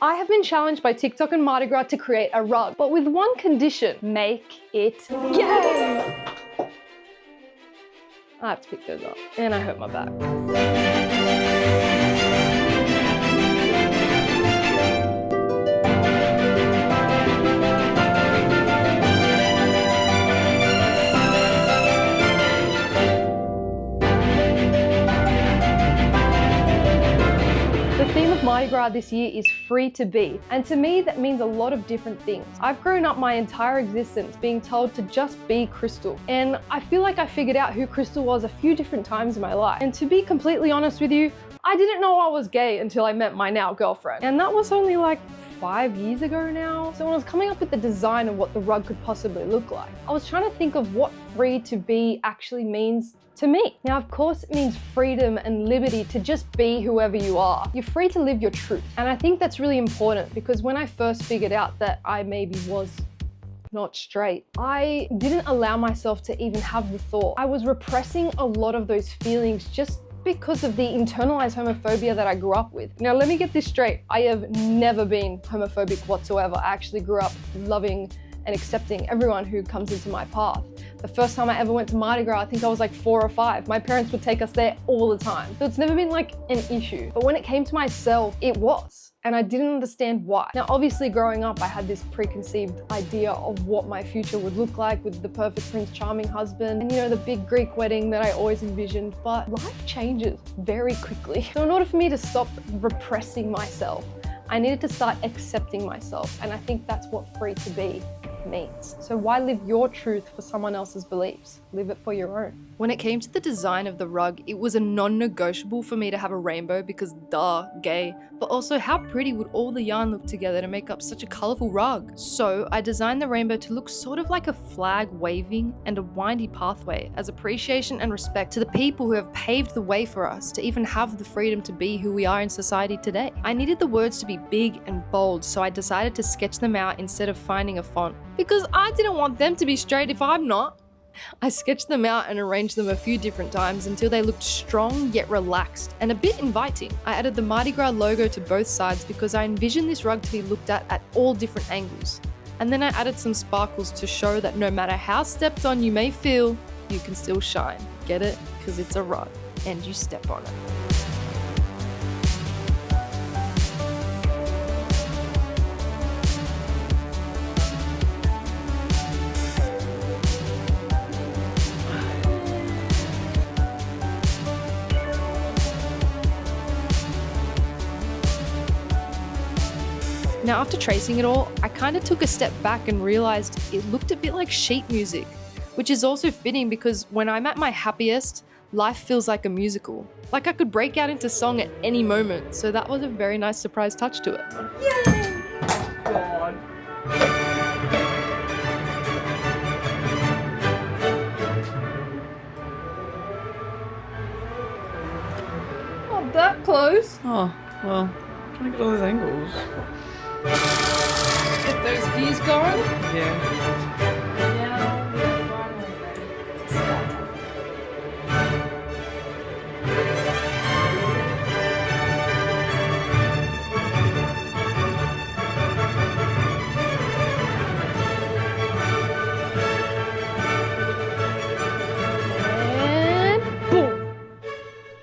I have been challenged by TikTok and Mardi Gras to create a rug, but with one condition: make it gay. I have to pick those up, and I hurt my back. The theme of Mardi Gras this year is free to be, and to me that means a lot of different things. I've grown up my entire existence being told to just be Chrystal, and I feel like I figured out who Chrystal was a few different times in my life. And to be completely honest with you, I didn't know I was gay until I met my now girlfriend, and that was only like 5 years ago now. So when I was coming up with the design of what the rug could possibly look like, I was trying to think of what free to be actually means to me. Now, of course, it means freedom and liberty to just be whoever you are. You're free to live your truth. And I think that's really important, because when I first figured out that I maybe was not straight, I didn't allow myself to even have the thought. I was repressing a lot of those feelings just because of the internalized homophobia that I grew up with. Now, let me get this straight. I have never been homophobic whatsoever. I actually grew up loving and accepting everyone who comes into my path. The first time I ever went to Mardi Gras, I think I was like 4 or 5. My parents would take us there all the time. So it's never been like an issue. But when it came to myself, it was. And I didn't understand why. Now, obviously growing up, I had this preconceived idea of what my future would look like with the perfect Prince Charming husband and, you know, the big Greek wedding that I always envisioned. But life changes very quickly. So in order for me to stop repressing myself, I needed to start accepting myself. And I think that's what free to be means. So why live your truth for someone else's beliefs? Live it for your own. When it came to the design of the rug, it was a non-negotiable for me to have a rainbow because duh, gay, but also how pretty would all the yarn look together to make up such a colorful rug? So I designed the rainbow to look sort of like a flag waving and a windy pathway as appreciation and respect to the people who have paved the way for us to even have the freedom to be who we are in society today. I needed the words to be big and bold, so I decided to sketch them out instead of finding a font, because I didn't want them to be straight if I'm not. I sketched them out and arranged them a few different times until they looked strong yet relaxed and a bit inviting. I added the Mardi Gras logo to both sides because I envisioned this rug to be looked at all different angles. And then I added some sparkles to show that no matter how stepped on you may feel, you can still shine. Get it? Because it's a rug and you step on it. Now, after tracing it all, I kind of took a step back and realized it looked a bit like sheet music, which is also fitting because when I'm at my happiest, life feels like a musical. Like I could break out into song at any moment, so that was a very nice surprise touch to it. Yay! Oh, God. Not that close. Oh, well, I'm trying to get all those angles. Get those gears going. Yeah. Now we're finally ready to start. And boom.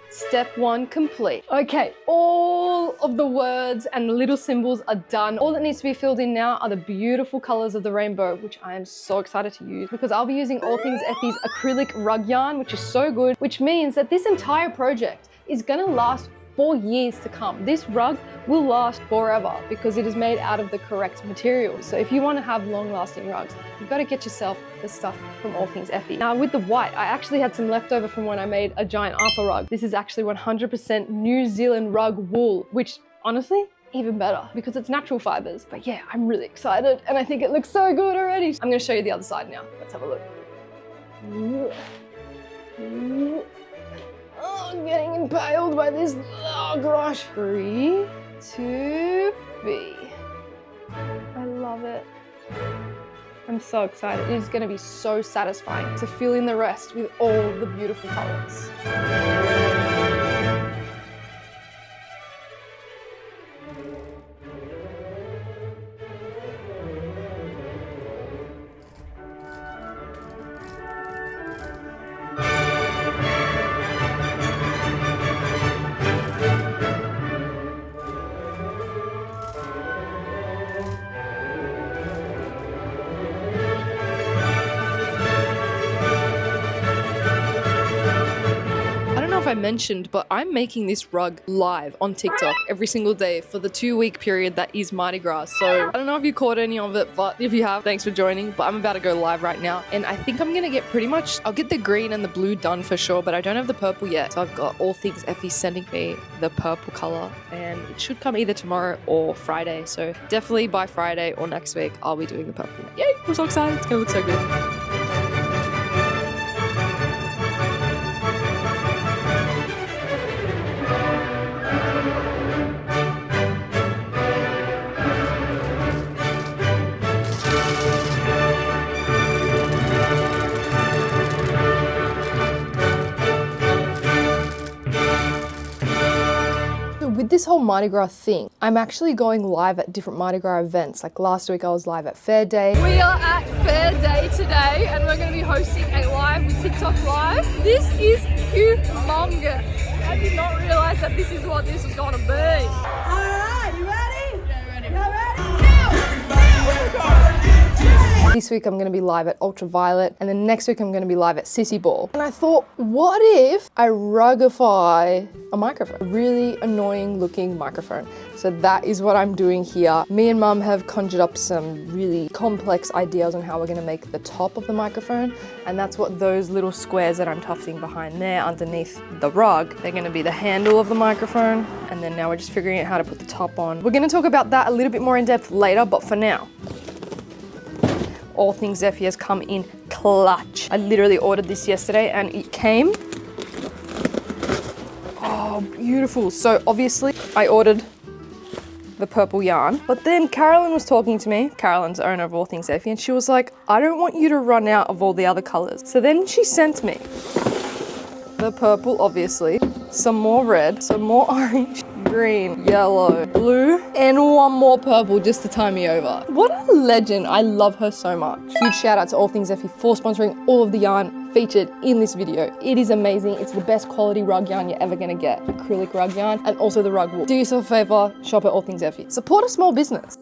Step 1 complete. Okay, all of the words and little symbols are done. All that needs to be filled in now are the beautiful colors of the rainbow, which I am so excited to use because I'll be using All Things Effy's acrylic rug yarn, which is so good, which means that this entire project is gonna last 4 years to come. This rug will last forever because it is made out of the correct materials. So if you want to have long-lasting rugs, you've got to get yourself the stuff from All Things Effy. Now with the white, I actually had some leftover from when I made a giant Arthur rug. This is actually 100% New Zealand rug wool, which honestly, even better because it's natural fibers. But yeah, I'm really excited and I think it looks so good already. I'm going to show you the other side now. Let's have a look. Oh, I'm getting impaled by this. Oh gosh. Free to be. I love it. I'm so excited. It is going to be so satisfying to fill in the rest with all the beautiful colors. I mentioned, but I'm making this rug live on TikTok every single day for the 2-week period that is Mardi Gras. So I don't know if you caught any of it, but if you have, thanks for joining. But I'm about to go live right now. And I think I'm gonna get pretty much, I'll get the green and the blue done for sure, but I don't have the purple yet. So I've got All Things Effy sending me the purple color, and it should come either tomorrow or Friday. So definitely by Friday or next week, I'll be doing the purple. Yay, I'm so excited. It's gonna look so good. With this whole Mardi Gras thing, I'm actually going live at different Mardi Gras events. Like last week I was live at Fair Day. We are at Fair Day today and we're going to be hosting a live with TikTok Live. This is humongous. I did not realize that this is what this was going to be. Alright, you ready? Yeah, ready. You ready? This week I'm going to be live at Ultraviolet, and then next week I'm going to be live at Sissy Ball. And I thought, what if I rugify a microphone? A really annoying looking microphone. So that is what I'm doing here. Me and Mum have conjured up some really complex ideas on how we're going to make the top of the microphone, and that's what those little squares that I'm tufting behind there underneath the rug, they're going to be the handle of the microphone, and then now we're just figuring out how to put the top on. We're going to talk about that a little bit more in depth later, but for now, All Things Effy has come in clutch. I literally ordered this yesterday and it came. Oh, beautiful. So obviously I ordered the purple yarn, but then Carolyn was talking to me, Carolyn's the owner of All Things Effy, and she was like, I don't want you to run out of all the other colors. So then she sent me the purple, obviously, some more red, some more orange, green, yellow, blue, and one more purple just to tie me over. What a legend. I love her so much. Huge shout out to All Things Effy for sponsoring all of the yarn featured in this video. It is amazing. It's the best quality rug yarn you're ever gonna get. Acrylic rug yarn and also the rug wool. Do yourself a favor, shop at All Things Effy. Support a small business.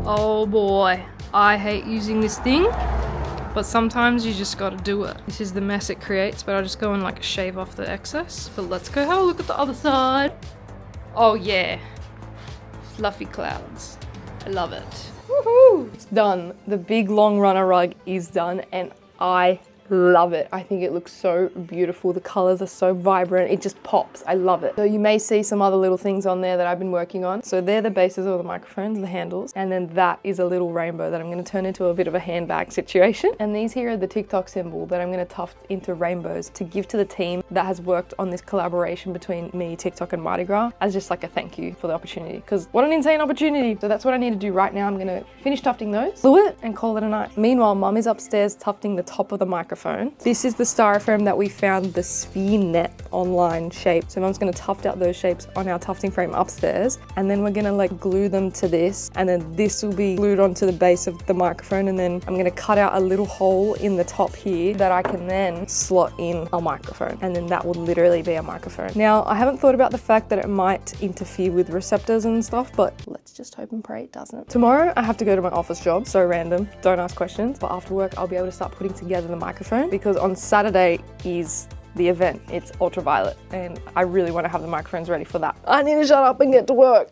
Oh boy, I hate using this thing, but sometimes you just gotta do it. This is the mess it creates, but I'll just go and like shave off the excess. But let's go have a look at the other side. Oh yeah, fluffy clouds. I love it. Woohoo! It's done. The big long runner rug is done and I love it. I think it looks so beautiful. The colors are so vibrant. It just pops. I love it. So you may see some other little things on there that I've been working on. So they're the bases of the microphones, the handles. And then that is a little rainbow that I'm going to turn into a bit of a handbag situation. And these here are the TikTok symbol that I'm going to tuft into rainbows to give to the team that has worked on this collaboration between me, TikTok and Mardi Gras as just like a thank you for the opportunity. Because what an insane opportunity. So that's what I need to do right now. I'm going to finish tufting those, glue it and call it a night. Meanwhile, Mum is upstairs tufting the top of the microphone. This is the styrofoam that we found the sphere net online shape. So Mum's gonna tuft out those shapes on our tufting frame upstairs, and then we're gonna like glue them to this, and then this will be glued onto the base of the microphone, and then I'm gonna cut out a little hole in the top here that I can then slot in a microphone, and then that will literally be a microphone. Now, I haven't thought about the fact that it might interfere with receptors and stuff, but let's just hope and pray it doesn't. Tomorrow, I have to go to my office job, so random, don't ask questions, but after work, I'll be able to start putting together the microphone, because on Saturday is the event. It's Ultraviolet and I really want to have the microphones ready for that. I need to shut up and get to work.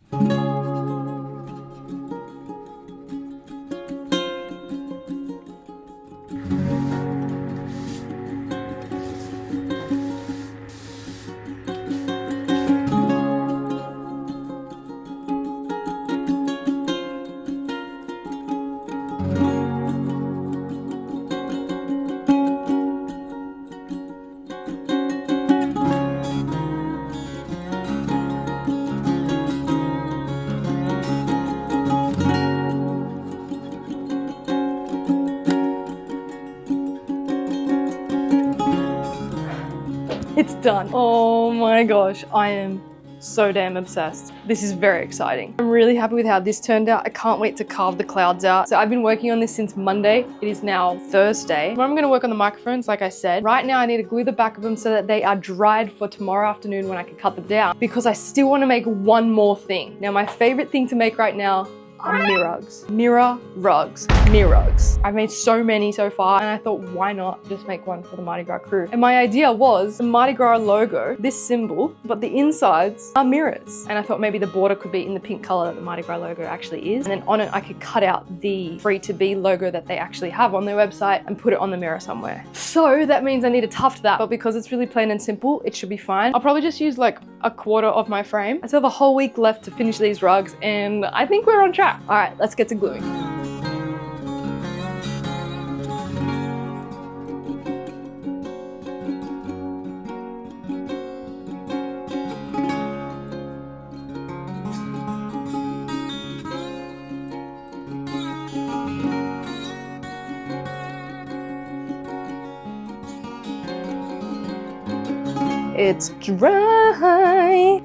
It's done. Oh my gosh, I am so damn obsessed. This is very exciting. I'm really happy with how this turned out. I can't wait to carve the clouds out. So I've been working on this since Monday. It is now Thursday. I'm gonna work on the microphones, like I said. Right now I need to glue the back of them so that they are dried for tomorrow afternoon when I can cut them down, because I still want to make one more thing. Now my favorite thing to make right now are RUUUGS. RUUUGS. I've made so many so far, and I thought, why not just make one for the Mardi Gras crew? And my idea was the Mardi Gras logo, this symbol, but the insides are mirrors. And I thought maybe the border could be in the pink color that the Mardi Gras logo actually is. And then on it, I could cut out the Free to Be logo that they actually have on their website and put it on the mirror somewhere. So that means I need to tuft that, but because it's really plain and simple, it should be fine. I'll probably just use like a quarter of my frame. I still have a whole week left to finish these rugs, and I think we're on track. All right, let's get to gluing. It's dry.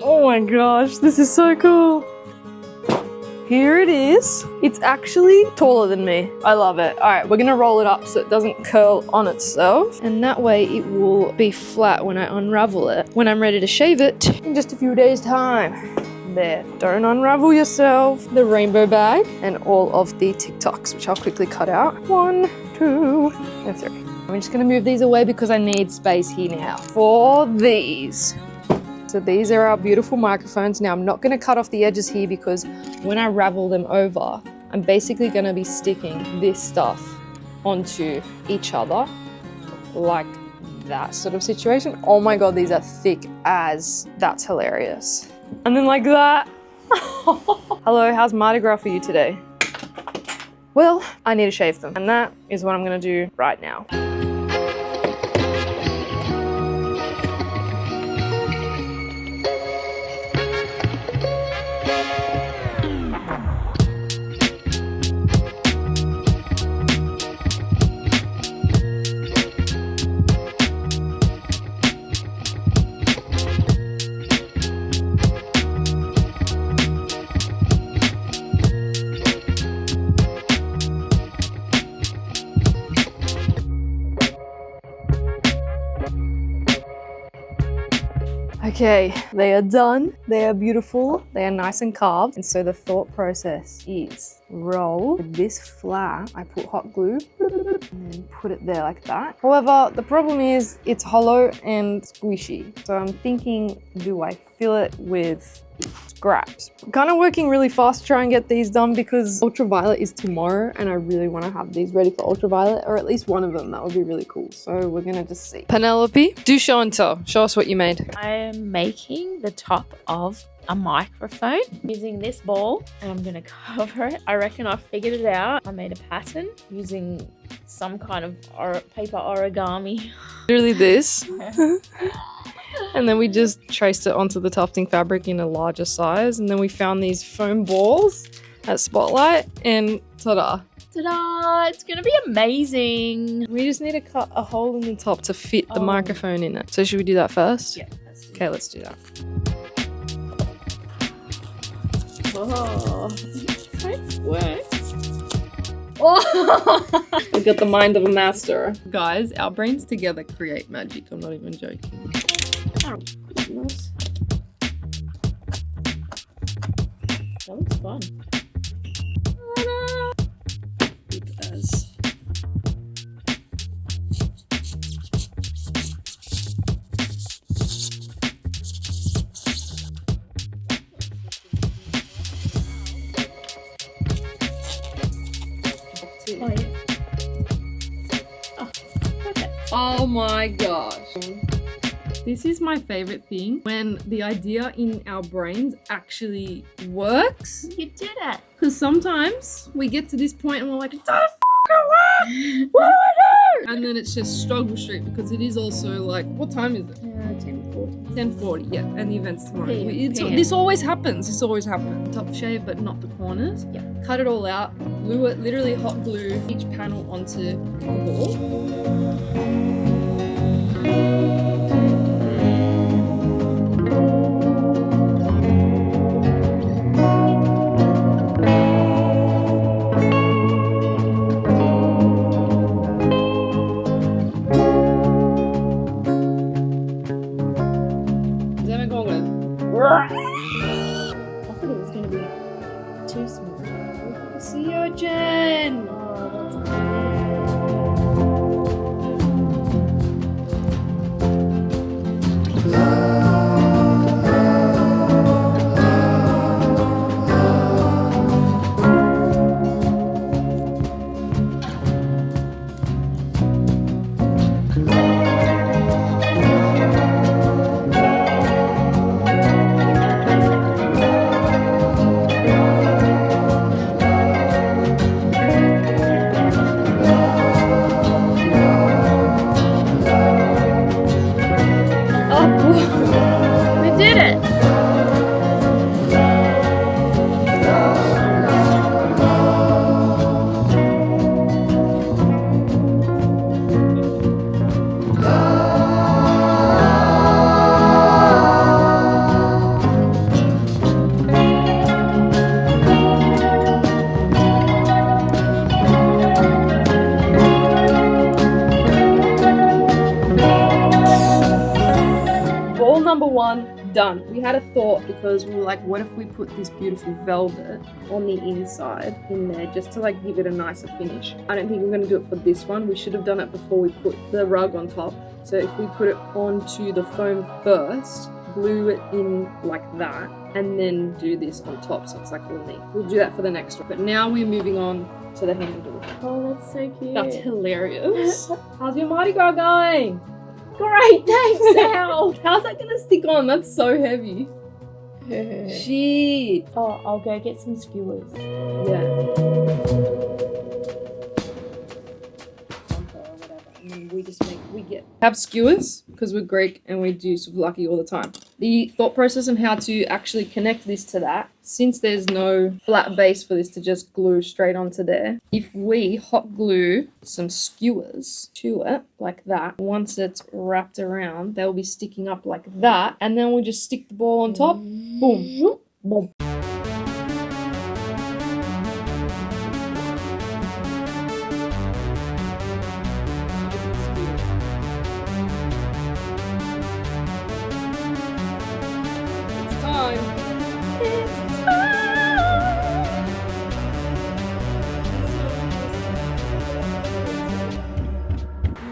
Oh my gosh, this is so cool. Here it is. It's actually taller than me. I love it. All right, we're gonna roll it up so it doesn't curl on itself. And that way it will be flat when I unravel it, when I'm ready to shave it in just a few days' time. There, don't unravel yourself. The rainbow bag and all of the TikToks, which I'll quickly cut out. 1, 2, and 3. I'm just gonna move these away because I need space here now for these. So these are our beautiful microphones. Now I'm not gonna cut off the edges here because when I ravel them over, I'm basically gonna be sticking this stuff onto each other like that sort of situation. Oh my God, these are thick as, that's hilarious. And then like that. Hello, how's Mardi Gras for you today? Well, I need to shave them, and that is what I'm gonna do right now. Okay, they are done. They are beautiful. They are nice and carved. And so the thought process is roll this flat. I put hot glue and then put it there like that. However, the problem is it's hollow and squishy. So I'm thinking, do I fill it with scraps? I'm kind of working really fast to try and get these done because ultraviolet is tomorrow and I really want to have these ready for ultraviolet, or at least one of them. That would be really cool. So we're gonna just see. Penelope, do show and tell. Show us what you made. I am making the top of a microphone using this ball, and I'm gonna cover it. I reckon I figured it out. I made a pattern using some kind of paper origami. Literally this. And then we just traced it onto the tufting fabric in a larger size. And then we found these foam balls at Spotlight and ta-da. Ta-da! It's gonna be amazing. We just need to cut a hole in the top to fit the microphone in it. So should we do that first? Yeah. Okay, let's do that. Oh, nice work. Oh! We've got the mind of a master. Guys, our brains together create magic. I'm not even joking. Oh, goodness. That looks fun. It does. Oh, yeah. Oh, perfect. Oh my gosh. This is my favorite thing, when the idea in our brains actually works. You did it. Because sometimes we get to this point and we're like, it doesn't fucking work! What do I do? And then it's just struggle street, because it is also like, what time is it? 10:40. 10:40, yeah, and the event's tomorrow. PM. This always happens. This always happens. Top shave, but not the corners. Yeah. Cut it all out. Glue it, literally hot glue each panel onto the ball. I thought it was going to be too small. See you, Jen. Oh, that's we did it! Ball number 1 done. We had a thought, because we were like, what if we put this beautiful velvet on the inside in there, just to like give it a nicer finish. I don't think we're going to do it for this one. We should have done it before we put the rug on top. So if we put it onto the foam first, glue it in like that, and then do this on top, so it's like all neat. We'll do that for the next one. But now we're moving on to the handle. Oh, that's so cute. That's hilarious. How's your Mardi Gras going? Great, thanks, Al. How's that gonna stick on? That's so heavy. Shit. Oh, I'll go get some skewers. Yeah. And then we have skewers, because we're Greek and we do souvlaki all the time. The thought process on how to actually connect this to that, since there's no flat base for this to just glue straight onto there, if we hot glue some skewers to it like that, once it's wrapped around, they'll be sticking up like that, and then we'll just stick the ball on top. Boom. Boom.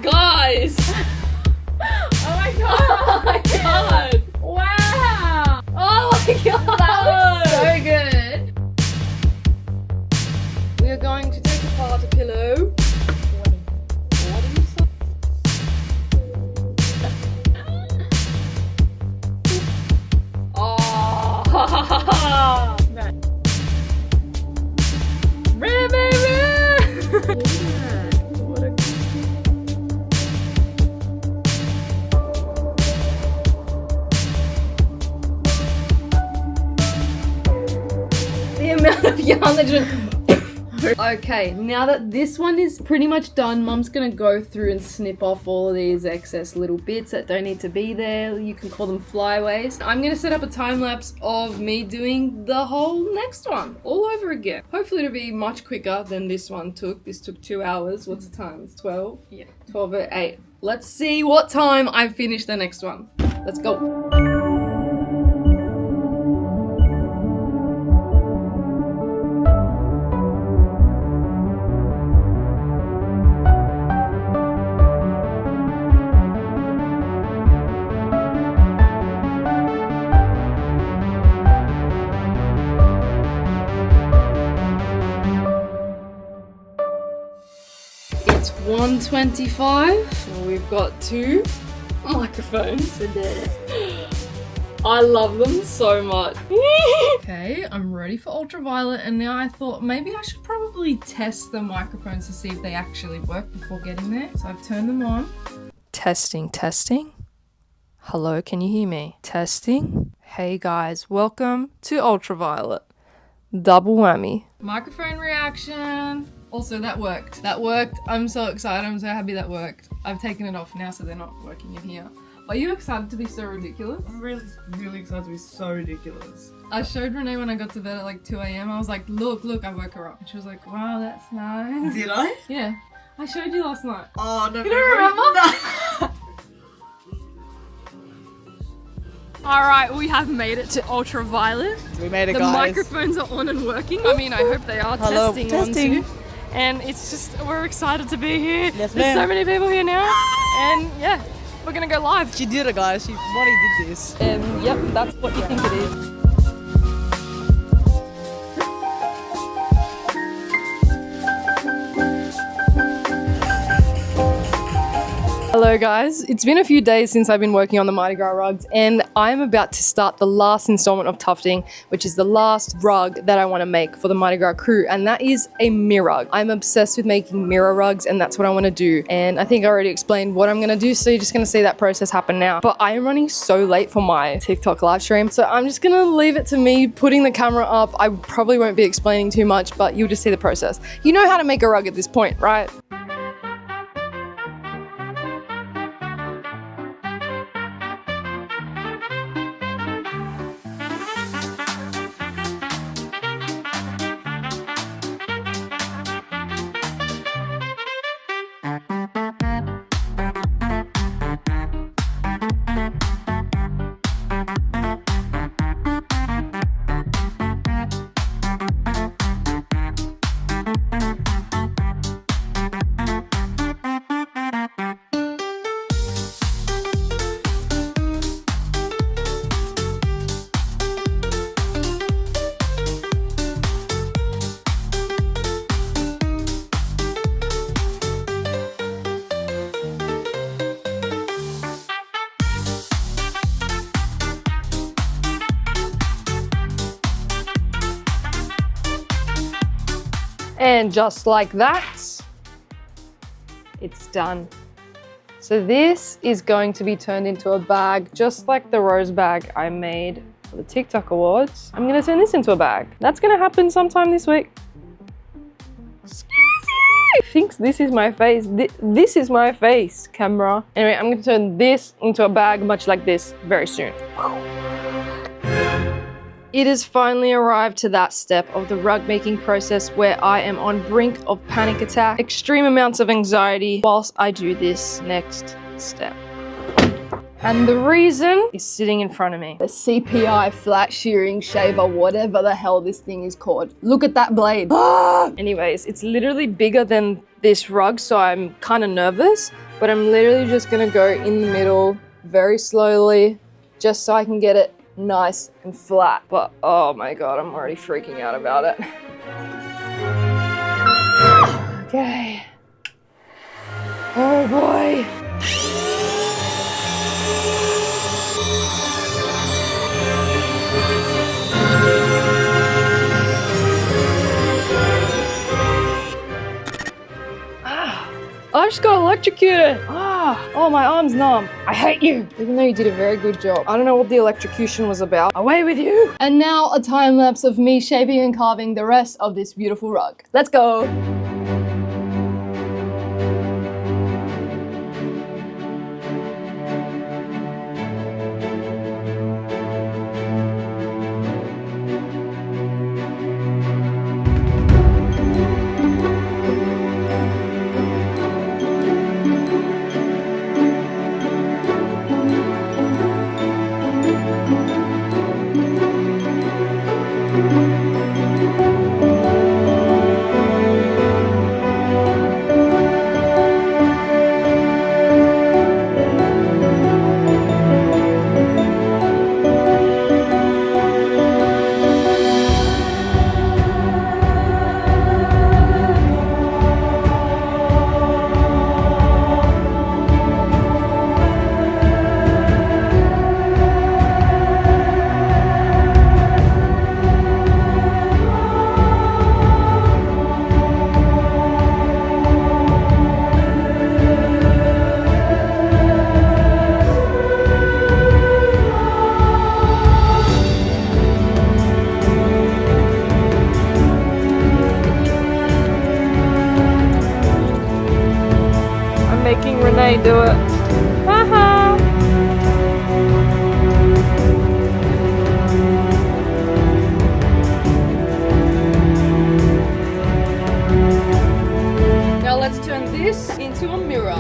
Guys! Oh my god! Oh my god! Wow! Oh my god! That was so good! We are going to take apart a pillow. What do you say? Oh! Right. What a the amount of yarn that just okay, now that this one is pretty much done, Mum's gonna go through and snip off all of these excess little bits that don't need to be there. You can call them flyaways. I'm gonna set up a time lapse of me doing the whole next one all over again. Hopefully it'll be much quicker than this one took. This took 2 hours. What's the time? It's 12? Yeah. 12 at 8. Let's see what time I finish the next one. Let's go. It's 1:25. We've got 2 microphones. I love them so much. Okay, I'm ready for ultraviolet, and now I thought maybe I should probably test the microphones to see if they actually work before getting there. So I've turned them on. Testing, testing. Hello, can you hear me? Testing. Hey guys, welcome to ultraviolet. Double whammy. Microphone reaction. Also, that worked. That worked. I'm so excited. I'm so happy that worked. I've taken it off now so they're not working in here. Are you excited to be so ridiculous? I'm really excited to be so ridiculous. I showed Renee when I got to bed at like 2 a.m. I was like, look, I woke her up. And she was like, wow, that's nice. Did I? Yeah. I showed you last night. Oh, no. You don't remember? Alright, we have made it to ultraviolet. We made it, the guys. The microphones are on and working. I mean, I hope they are. Hello, testing. And it's just, we're excited to be here. Yes, There's so many people here now. And yeah. We're gonna go live. She did it, guys. She bloody did this. And yep, that's what you think it is. Hello guys, it's been a few days since I've been working on the Mardi Gras rugs, and I'm about to start the last installment of tufting, which is the last rug that I want to make for the Mardi Gras crew, and that is a mirror rug. I'm obsessed with making mirror rugs, and that's what I want to do, and I think I already explained what I'm going to do, so you're just going to see that process happen now. But I am running so late for my TikTok live stream, so I'm just going to leave it to me putting the camera up. I probably won't be explaining too much, but you'll just see the process. You know how to make a rug at this point, right? And just like that, it's done. So this is going to be turned into a bag, just like the rose bag I made for the TikTok awards. I'm gonna turn this into a bag. That's gonna happen sometime this week. Thinks this is my face. This is my face, camera. Anyway, I'm gonna turn this into a bag much like this very soon. It has finally arrived to that step of the rug making process where I am on brink of panic attack, extreme amounts of anxiety whilst I do this next step. And the reason is sitting in front of me. The CPI flat shearing shaver, whatever the hell this thing is called. Look at that blade. Anyways, it's literally bigger than this rug, so I'm kind of nervous, but I'm literally just gonna go in the middle very slowly, just so I can get it nice and flat. But oh my god, I'm already freaking out about it. Okay. Oh boy. I just got electrocuted. Oh, my arm's numb. I hate you. Even though you did a very good job. I don't know what the electrocution was about. Away with you. And now a time lapse of me shaping and carving the rest of this beautiful rug. Let's go. how you do it. Haha. Now let's turn this into a mirror.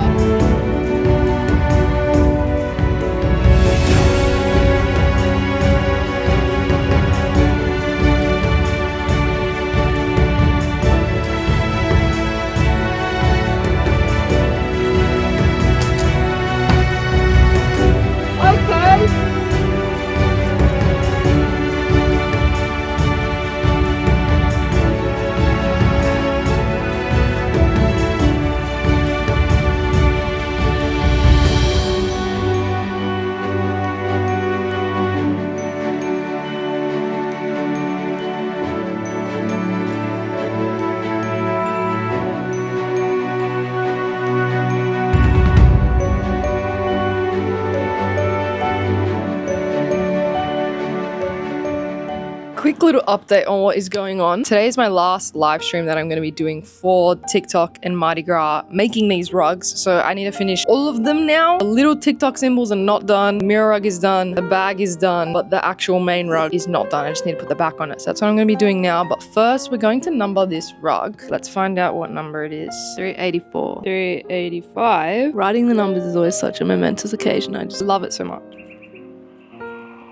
Quick little update on what is going on. Today is my last live stream that I'm going to be doing for TikTok and Mardi Gras, making these rugs. So I need to finish all of them now. The little TikTok symbols are not done. The mirror rug is done. The bag is done. But the actual main rug is not done. I just need to put the back on it. So that's what I'm going to be doing now. But first, we're going to number this rug. Let's find out what number it is. 384. 385. Writing the numbers is always such a momentous occasion. I just love it so much.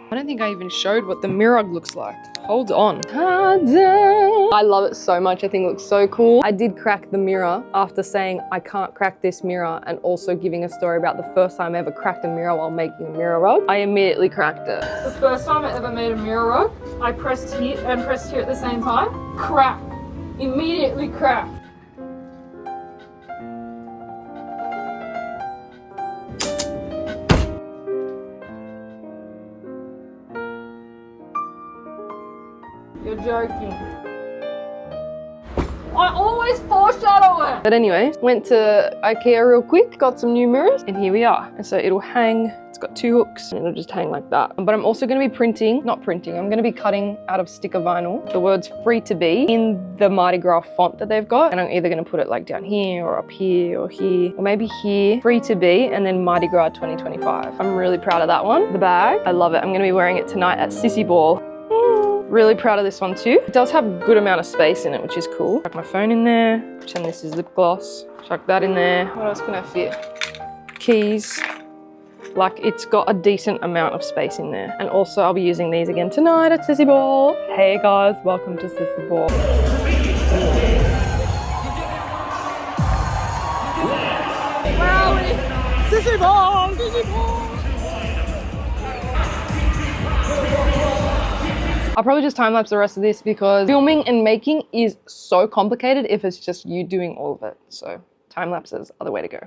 I don't think I even showed what the mirror rug looks like. Hold on. Ta-da! I love it so much. I think it looks so cool. I did crack the mirror after saying I can't crack this mirror and also giving a story about the first time I ever cracked a mirror while making a mirror rug. I immediately cracked it. The first time I ever made a mirror rug, I pressed here and pressed here at the same time. Crack. Immediately cracked. You're joking. I always foreshadow it! But anyway, went to IKEA real quick, got some new mirrors, and here we are. And so it'll hang, it's got 2 hooks, and it'll just hang like that. But I'm also gonna be I'm gonna be cutting out of sticker vinyl the words free to be in the Mardi Gras font that they've got. And I'm either gonna put it like down here, or up here, or here, or maybe here, free to be, and then Mardi Gras 2025. I'm really proud of that one. The bag, I love it. I'm gonna be wearing it tonight at Sissy Ball. Really proud of this one too. It does have a good amount of space in it, which is cool. Chuck my phone in there, pretend this is lip gloss. Chuck that in there. What else can I fit? Keys. Like, it's got a decent amount of space in there. And also I'll be using these again tonight at Sissy Ball. Hey guys, welcome to Sissy Ball. Where are we? Sissy Ball! Sissy Ball! I'll probably just time-lapse the rest of this because filming and making is so complicated if it's just you doing all of it. So time-lapses are the way to go.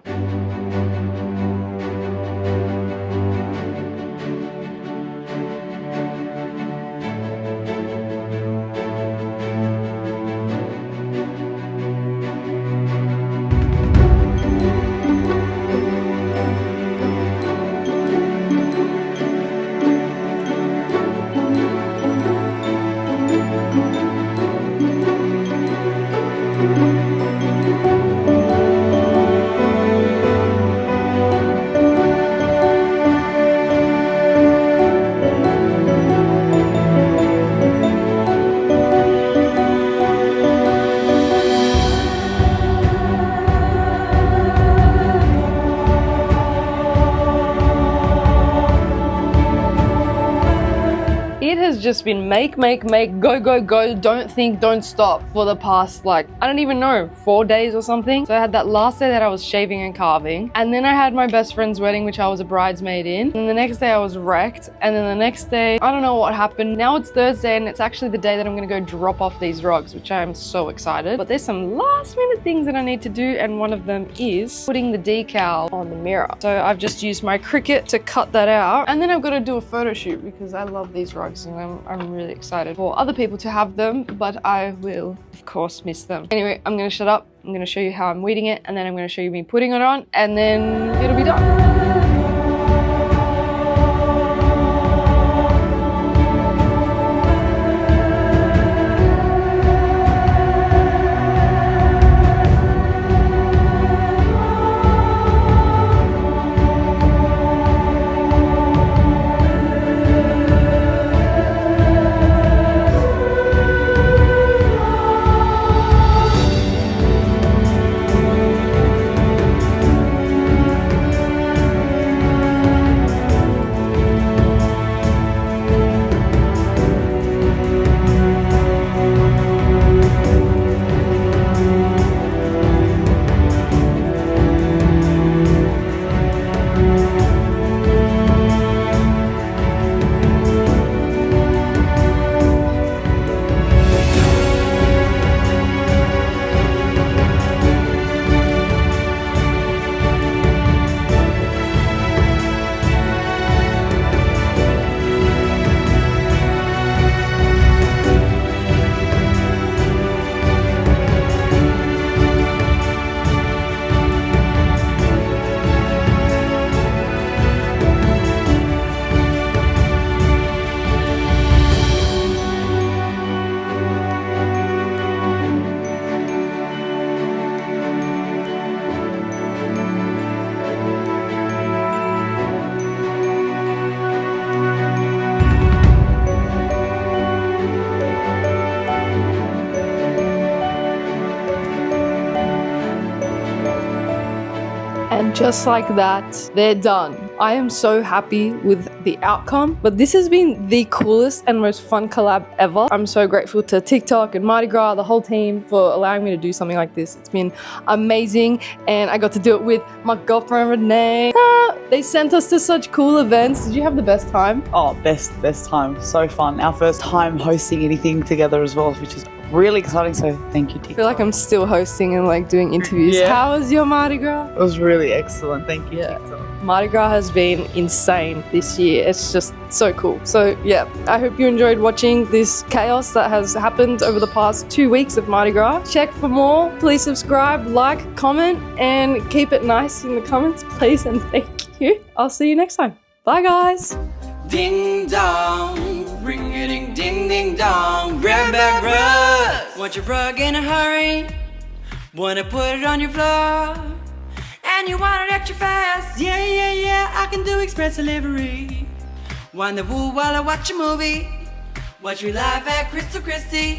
Just been make, go, don't think, don't stop for the past, like, I don't even know, 4 days or something. So I had that last day that I was shaving and carving, and then I had my best friend's wedding, which I was a bridesmaid in, and the next day I was wrecked, and then the next day, I don't know what happened. Now it's Thursday, and it's actually the day that I'm gonna go drop off these rugs, which I am so excited. But there's some last minute things that I need to do, and one of them is putting the decal on the mirror. So I've just used my Cricut to cut that out, and then I've got to do a photo shoot because I love these rugs, and I'm really excited for other people to have them, but I will, of course, miss them. Anyway, I'm gonna shut up. I'm gonna show you how I'm weeding it, and then I'm gonna show you me putting it on, and then it'll be done. And just like that, they're done. I am so happy with the outcome, but this has been the coolest and most fun collab ever. I'm so grateful to TikTok and Mardi Gras, the whole team, for allowing me to do something like this. It's been amazing, and I got to do it with my girlfriend Renee. They sent us to such cool events. Did you have the best time? Oh, best time. So fun. Our first time hosting anything together as well, which is really exciting. So thank you, TikTok. I feel like I'm still hosting and like doing interviews. Yeah. How was your Mardi Gras? It was really excellent. Thank you, Yeah. TikTok. Mardi Gras has been insane this year. It's just so cool. So yeah, I hope you enjoyed watching this chaos that has happened over the past 2 weeks of Mardi Gras. Check for more. Please subscribe, like, comment, and keep it nice in the comments, please, and thank you. I'll see you next time. Bye, guys. Ding dong, ring a ding ding ding dong. Grab back rugs. Want your rug in a hurry? Wanna put it on your floor? And you want it extra fast? Yeah, yeah, yeah, I can do express delivery. Wind the wool while I watch a movie. Watch me live at Chrystal Christie.